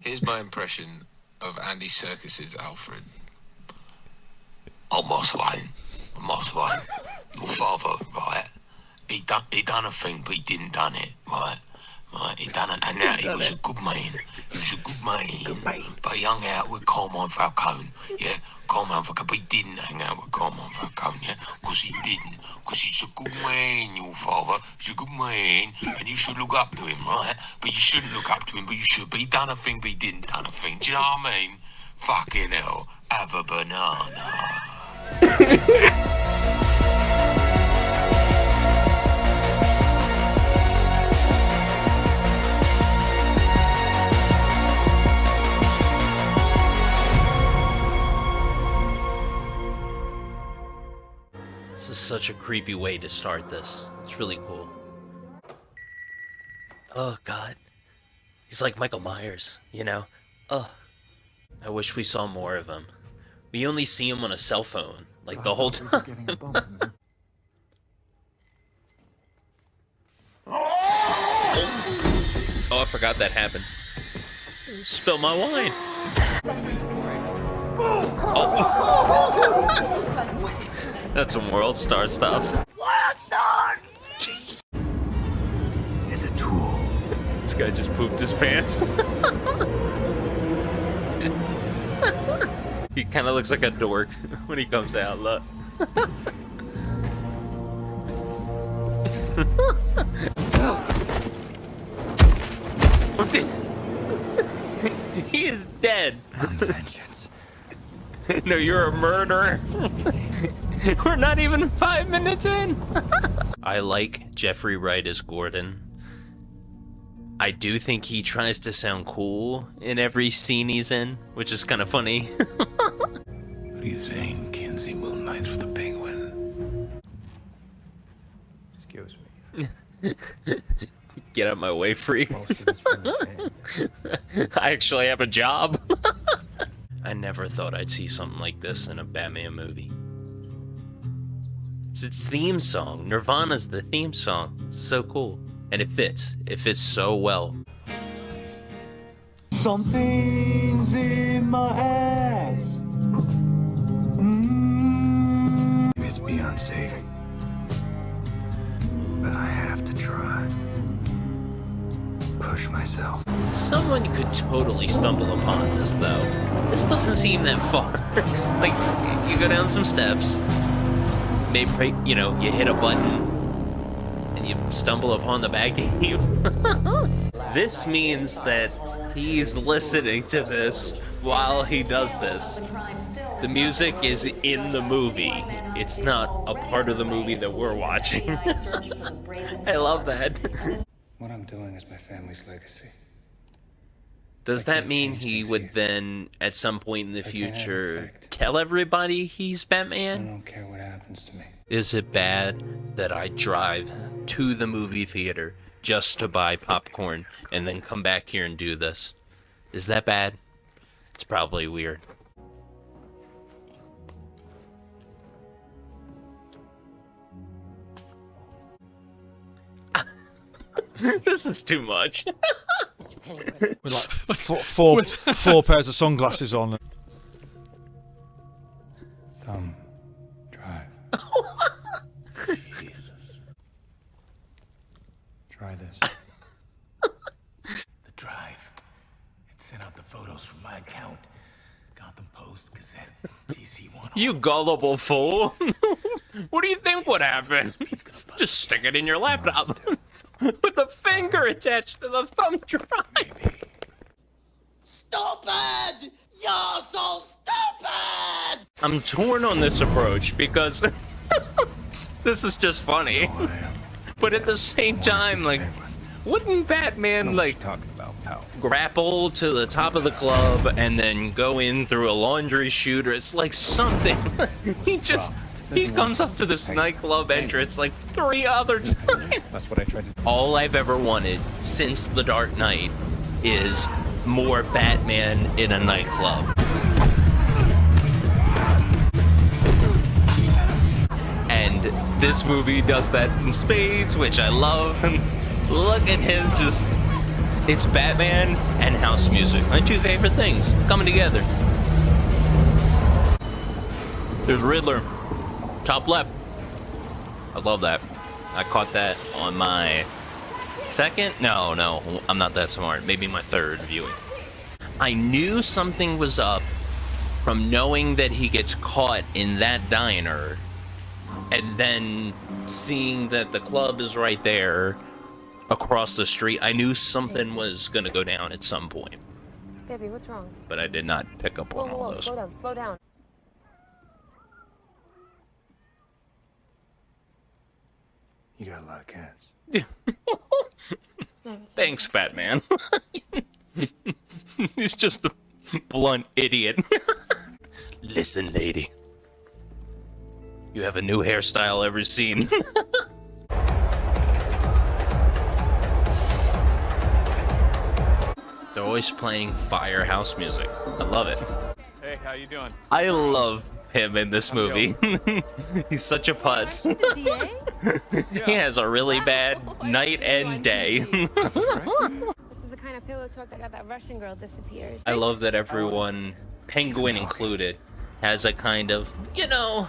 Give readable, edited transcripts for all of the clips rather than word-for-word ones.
Here's my impression of Andy Serkis's Alfred. Oh, Moss Wayne. Your father, right? He done a thing, but he didn't done it, right? Right, he done it, and now he was a good man. He was a good man. But he hung out with Carmine Falcone, yeah? Carmine Falcone, but he didn't hang out with Carmine Falcone, yeah? Because he didn't. Because he's a good man, your father. He's a good man, and you should look up to him, right? But you shouldn't look up to him, but you should. But he done a thing, but he didn't done a thing. Do you know what I mean? Fucking hell. Have a banana. This is such a creepy way to start this. It's really cool. Oh, God. He's like Michael Myers, you know? Ugh. I wish we saw more of him. We only see him on a cell phone, like, the whole time. Oh, I forgot that happened. Spill my wine. Oh. That's some World Star stuff. World Star! As a tool. This guy just pooped his pants. He kind of looks like a dork when he comes out, look. He is dead. Vengeance. No, you're a murderer. We're not even 5 minutes in. I like Jeffrey Wright as Gordon. I do think he tries to sound cool in every scene he's in, which is kind of funny. What are you saying, Kinsey Moon Knights for the Penguin? Excuse me. Get out my way, freak. I actually have a job. I never thought I'd see something like this in a Batman movie. It's its theme song. Nirvana's the theme song. It's so cool. And it fits. It fits so well. Something's in my ass. It's beyond saving. But I have to try. Push myself. Someone could totally stumble upon this, though. This doesn't seem that far. Like, you go down some steps, maybe, you know, you hit a button, and you stumble upon the Batcave. This means that he's listening to this while he does this. The music is in the movie. It's not a part of the movie that we're watching. I love that. What I'm doing is my family's legacy. Does that mean he would then, at some point in the future, tell everybody he's I Batman? don't care what happens to me. Is it bad that I drive to the movie theater just to buy popcorn and then come back here and do this? Is that bad? It's probably weird. This is too much. With like four pairs of sunglasses on. Thumb drive. Jesus. Try this. The drive. It sent out the photos from my account. Gotham Post, Gazette, GC1. You gullible fool. What do you think would happen? Just stick it in your laptop. With a finger attached to the thumb drive. Stupid! You're so stupid! I'm torn on this approach because this is just funny. But at the same time, like, wouldn't Batman, like, Talking about power. grapple to the top of the club and then go in through a laundry chute? Or it's like something. He comes up to this nightclub entrance like 3 other times. That's what I tried to do. All I've ever wanted since The Dark Knight is more Batman in a nightclub. And this movie does that in spades, which I love. And look at him just It's Batman and house music. My two favorite things coming together. There's Riddler. Top left. I love that. I caught that on my second? No, I'm not that smart. Maybe my third viewing. I knew something was up from knowing that he gets caught in that diner and then seeing that the club is right there across the street. I knew something was gonna go down at some point. Baby, what's wrong? But I did not pick up on all those. Slow down. You got a lot of cats. Thanks, Batman. He's just a blunt idiot. Listen, lady. You have a new hairstyle every scene. They're always playing firehouse music. I love it. Hey, how you doing? I love him in this movie. He's such a putz. He has a really bad night and day. This is the kind of pillow talk that got that Russian girl disappeared. I love that everyone, Penguin included, has a kind of, you know,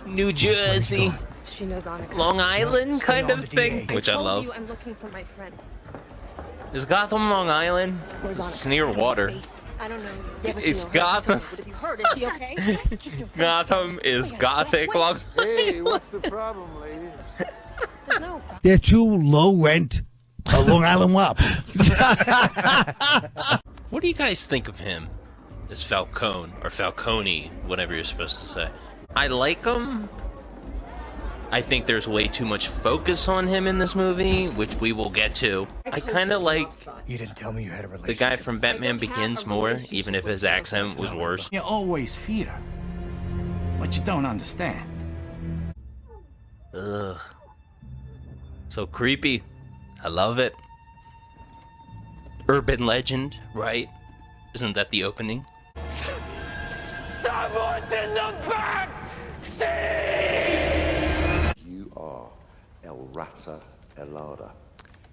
New Jersey, She knows Annika. Long Island kind of thing, which I told love. you I'm looking for my friend. Is Gotham Long Island? Where's It's Annika? near water. I don't know. Yeah, but Is you know her. Gotham- What have you heard? Is she okay? Keep your face Gotham is Gothic Long Hey, what's the problem, lady? There's no They're too low rent. A Long Island Wop. What do you guys think of him as Falcone, or Falcone, whatever you're supposed to say? I like him. I think there's way too much focus on him in this movie, which we will get to. I kind of like You didn't tell me you had a the relationship. guy from Batman Begins more, even if his accent was worse. You always fear. What you don't understand. Ugh. So creepy. I love it. Urban legend, right? Isn't that the opening? Someone's in the back seat! You are El Rata Elada.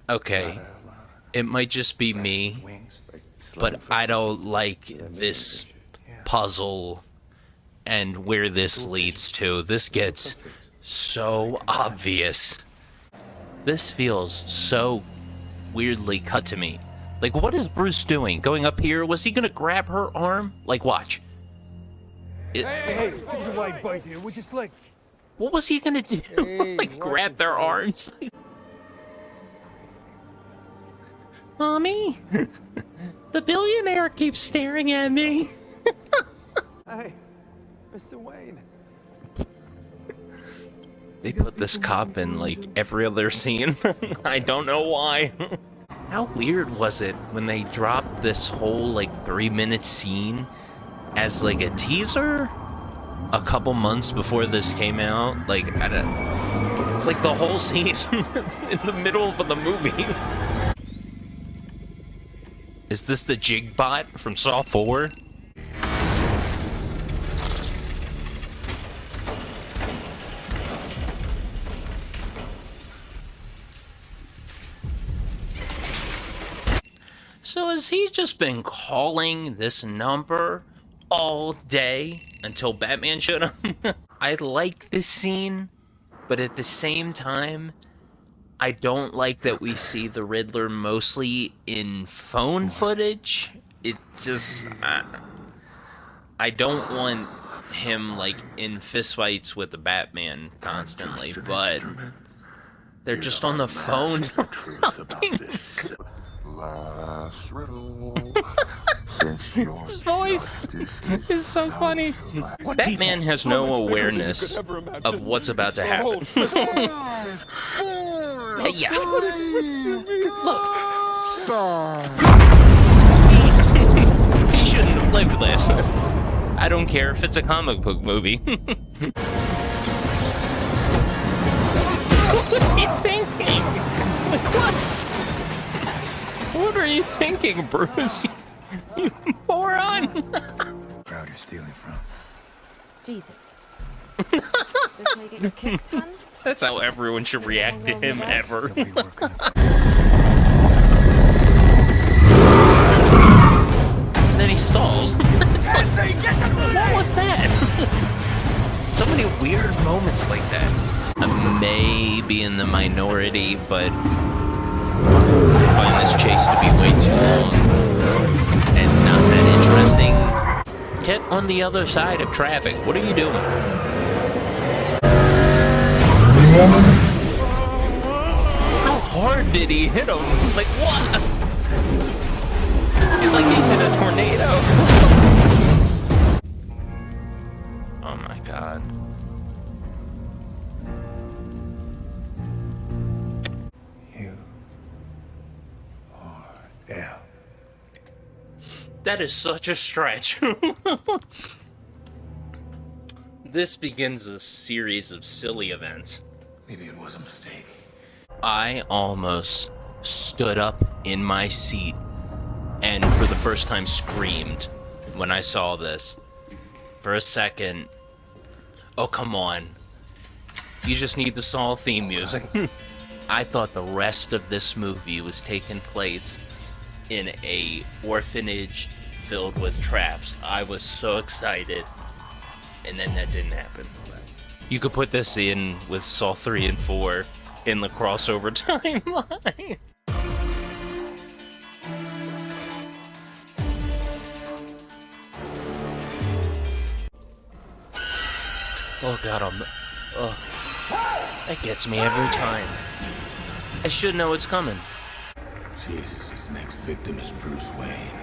Okay. It might just be me, but I don't like this puzzle and where this leads to. This gets so obvious. This feels so weirdly cut to me. Like, what is Bruce doing? Going up here? Was he gonna grab her arm? Like, watch. Hey, there's a white bite here. Would you like? What was he gonna do? Like, grab their arms? Mommy? The billionaire keeps staring at me. Hey, Mr. Wayne. They put this cop in, like, every other scene. I don't know why. How weird was it when they dropped this whole, like, 3-minute scene as, like, a teaser? A couple months before this came out? Like, it's like the whole scene in the middle of the movie. Is this the Jigbot from Saw 4? So has he just been calling this number all day until Batman showed up? I like this scene, but at the same time, I don't like that we see the Riddler mostly in phone footage. It just... I don't want him, like, in fistfights with the Batman constantly, but they're just on the phone. Last riddle. His voice is so funny. Batman has no awareness of what's about to happen. Yeah. Look. He shouldn't have lived this. I don't care if it's a comic book movie. What's he thinking? Like, what? What are you thinking, Bruce? You moron! Crowd you're stealing from. Jesus. This how you get your kicks, hun? That's how everyone should react to him ever. Somebody working. many stalls. It's like, what was that? So many weird moments like that. I may be in the minority, but I find this chase to be way too long and not that interesting. Get on the other side of traffic. What are you doing? How hard did he hit him? Like, what? He's like he's in a tornado. Oh my god. You are L. That is such a stretch. This begins a series of silly events. Maybe it was a mistake. I almost stood up in my seat and for the first time screamed when I saw this. For a second, oh come on. You just need the Saw theme music. I thought the rest of this movie was taking place in a orphanage filled with traps. I was so excited. And then that didn't happen. You could put this in with Saw 3 and 4 in the crossover timeline. Oh god, that gets me every time. I should know it's coming. Jesus, his next victim is Bruce Wayne.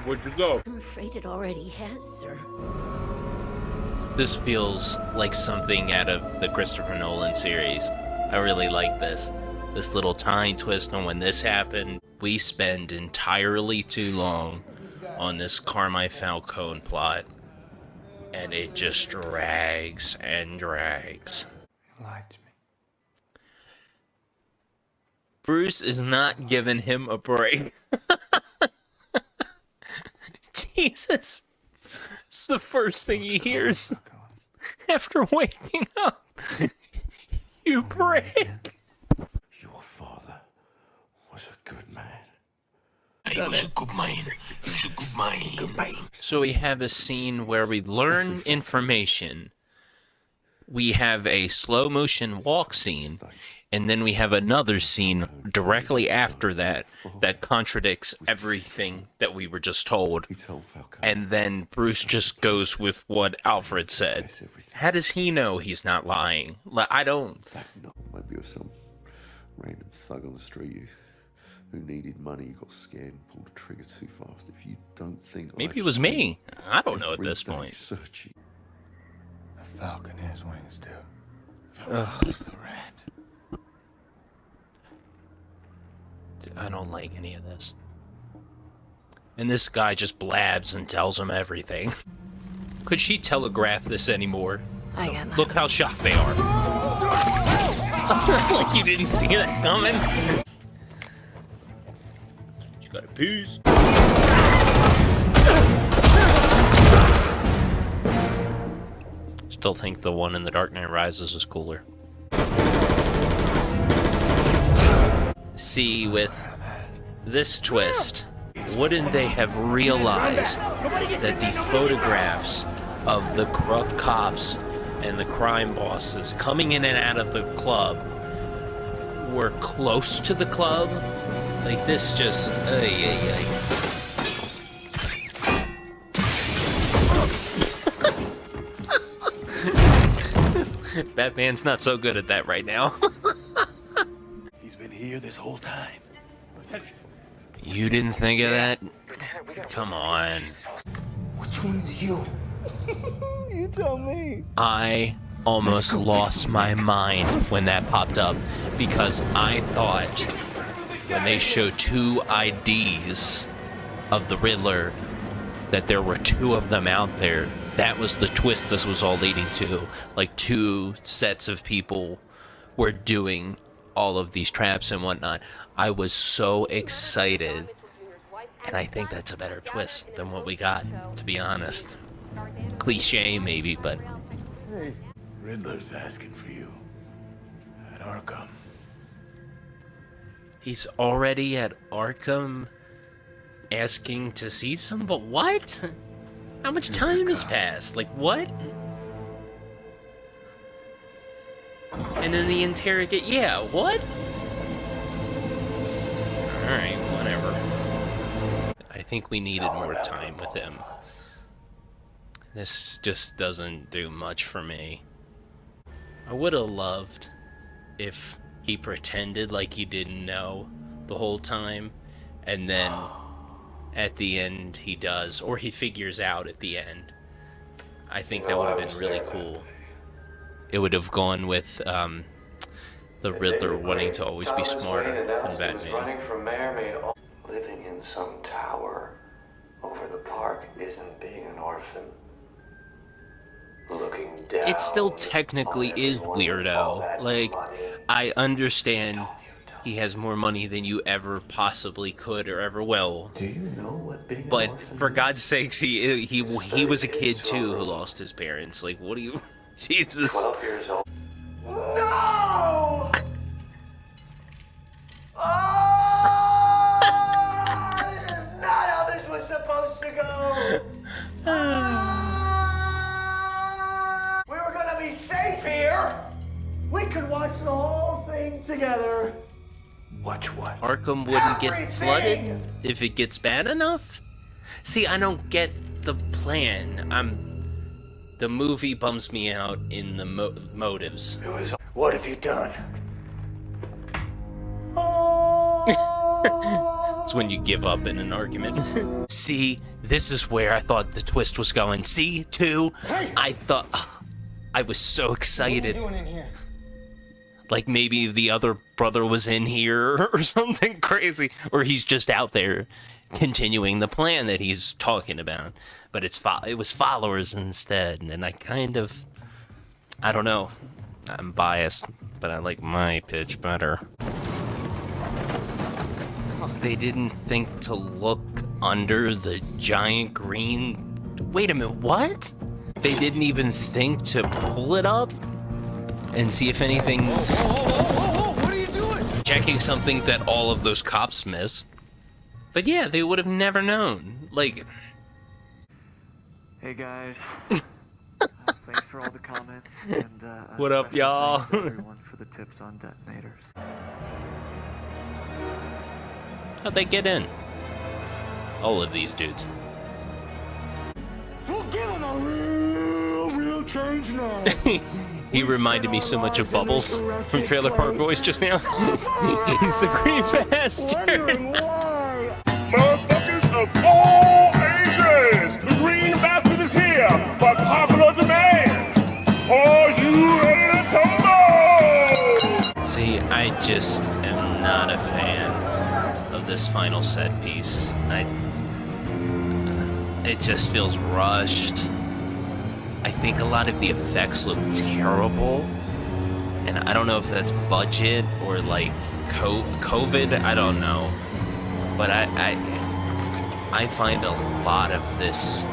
Where'd you go? I'm afraid it already has, sir. This feels like something out of the Christopher Nolan series. I really like this. This little tiny twist on when this happened. We spend entirely too long on this Carmine Falcone plot. And it just drags and drags. You lied to me. Bruce is not giving him a break. Jesus. It's the first thing he hears after waking up. You break. Your father was a good man. He was a good man. He was a good man. Good man. So we have a scene where we learn information. We have a slow motion walk scene. And then we have another scene directly after that that contradicts everything that we were just told. And then Bruce just goes with what Alfred said. How does he know he's not lying? I don't. Maybe it was some random thug on the street who needed money, got scared and pulled the trigger too fast. If you don't think... Maybe it was me. I don't know at this point. Searching. The Falcon has wings too. Ugh. The rat. I don't like any of this. And this guy just blabs and tells him everything. Could she telegraph this anymore? I got my... Look how shocked they are. Like you didn't see that coming. You got a piece. Still think the one in The Dark Knight Rises is cooler. See, with this twist, wouldn't they have realized that the photographs of the corrupt cops and the crime bosses coming in and out of the club were close to the club? Like, this just... Batman's not so good at that right now. He's been here this whole time. You didn't think of that? Come on. Which one's you? You tell me. I almost lost my mind when that popped up because I thought when they showed two IDs of the Riddler that there were two of them out there. That was the twist this was all leading to. Like, two sets of people were doing all of these traps and whatnot. I was so excited. And I think that's a better twist than what we got, to be honest. Cliche, maybe, but... Hey. Riddler's asking for you. At Arkham. He's already at Arkham, asking to see some, but what? How much time has passed? Like, what? And then the interrogate, yeah, what? Alright, whatever. I think we needed more time with him. This just doesn't do much for me. I would have loved if he pretended like he didn't know the whole time, and then at the end he does, or he figures out at the end. I think that would have been really cool. It would have gone with the Riddler wanting to always be smarter than Batman. Living in some tower over the park isn't being an orphan. Looking down, it still technically is weirdo. Like, I understand he has more money than you ever possibly could or ever will. Do you know what being But an orphan for God's sakes, he was a kid too who lost his parents. Like, what do you... Jesus. 12 years old. No! This is not how this was supposed to go! We were gonna be safe here! We could watch the whole thing together. Watch what? Arkham wouldn't get Everything! flooded if it gets bad enough? See, I don't get the plan. The movie bums me out in the motives. What have you done? It's when you give up in an argument. See, this is where I thought the twist was going. See, too? I thought... I was so excited. What are you doing in here? Like maybe the other brother was in here or something crazy. Or he's just out there continuing the plan that he's talking about. But it was followers instead. And I kind of... I don't know. I'm biased, but I like my pitch better. They didn't think to look under the giant green... Wait a minute, what? They didn't even think to pull it up and see if anything's... What are you doing? Checking something that all of those cops miss. But yeah, they would have never known. Like... Hey guys. Thanks for all the comments, and what up, special y'all? thanks to everyone for the tips on detonators. How'd they get in? All of these dudes. We'll give him a real change now. He reminded me so much of Bubbles from Trailer Park Boys just now. He's the Green Bastard. Motherfuckers of all ages, the Green Bastard is here by popular demand. Are you ready to tumble? See, I just am not a fan of this final set piece. It just feels rushed. I think a lot of the effects look terrible. And I don't know if that's budget or like COVID, I don't know. But I find a lot of this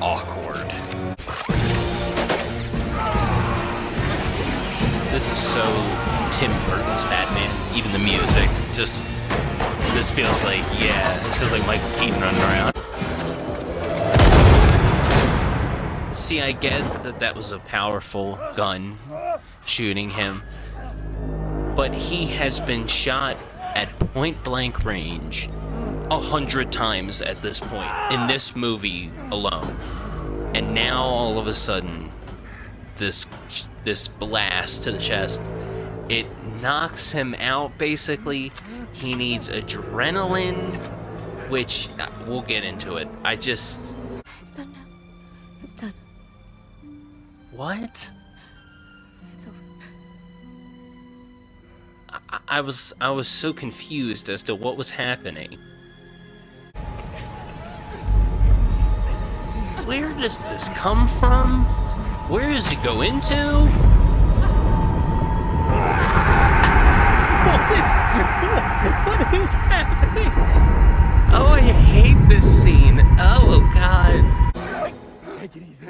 awkward. This is so Tim Burton's Batman. Even the music, just this feels like Michael Keaton running around. See, I get that was a powerful gun shooting him, but he has been shot at point blank range 100 times at this point in this movie alone, and now all of a sudden this blast to the chest, it knocks him out basically. He needs adrenaline, which we'll get into it. It's done now. It's done. What? It's over. I was so confused as to what was happening. Where does this come from? Where does it go into? What is happening? Oh, I hate this scene. Oh, God. Take it easy.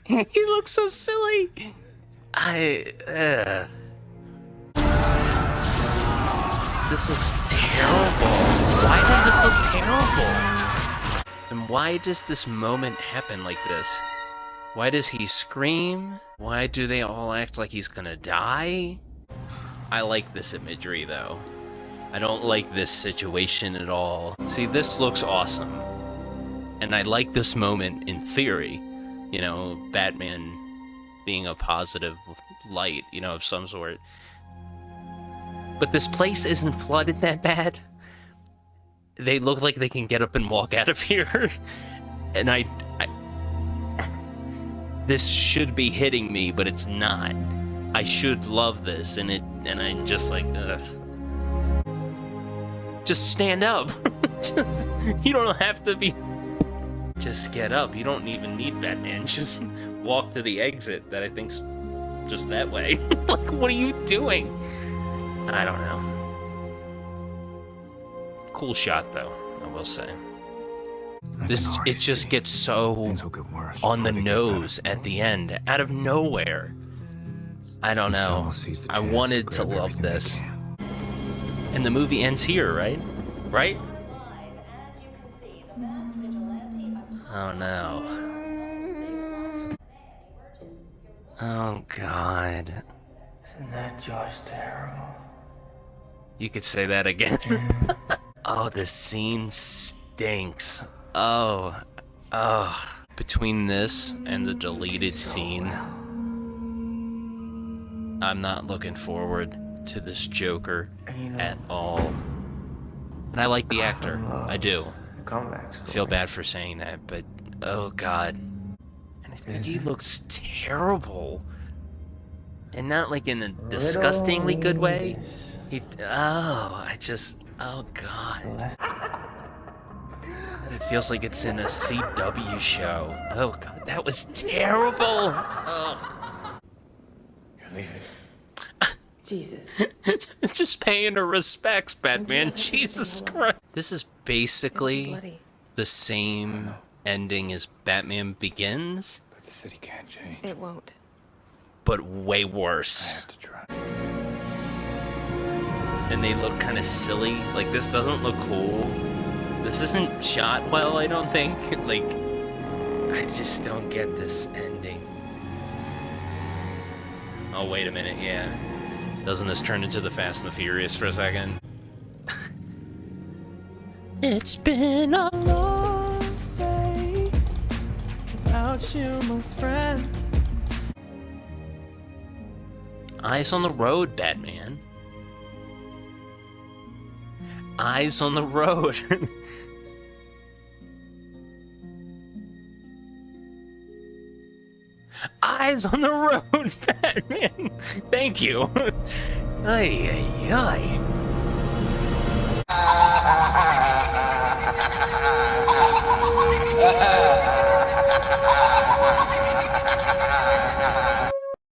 He looks so silly. This looks terrible. Why does terrible. And why does this moment happen like this? Why does he scream? Why do they all act like he's gonna die? I like this imagery though. I don't like this situation at all. See, this looks awesome. And I like this moment in theory. You know, Batman being a positive light, you know, of some sort. But this place isn't flooded that bad. They look like they can get up and walk out of here. And I this should be hitting me, but it's not. I should love this, and I'm just like, ugh. Just stand up. You don't have to be... Just get up. You don't even need Batman. Just walk to the exit that I think's just that way. Like, what are you doing? I don't know. Cool shot, though, I will say. It just gets so on the nose at the end, out of nowhere. I don't know. I wanted to love this. And the movie ends here, right? Right? Oh no. Oh god. Isn't that just terrible? You could say that again. Oh, this scene stinks. Oh. Between this and the deleted scene, I'm not looking forward to this Joker at all. And I like the actor. I do. I feel bad for saying that, but oh god. And I think he looks terrible. And not like in a disgustingly good way. Oh god. It feels like it's in a CW show. Oh god, that was terrible. Oh. You're leaving. Jesus. Just paying her respects, Batman. Jesus Christ. This is basically the same ending as Batman Begins. But the city can't change. It won't. But way worse. I have to try. And they look kind of silly. Like, this doesn't look cool. This isn't shot well, I don't think. Like, I just don't get this ending. Oh, wait a minute, yeah. Doesn't this turn into the Fast and the Furious for a second? It's been a long day without you, my friend. Eyes on the road, Batman. Eyes on the road. Eyes on the road, Batman. Thank you. Ay, ay, ay.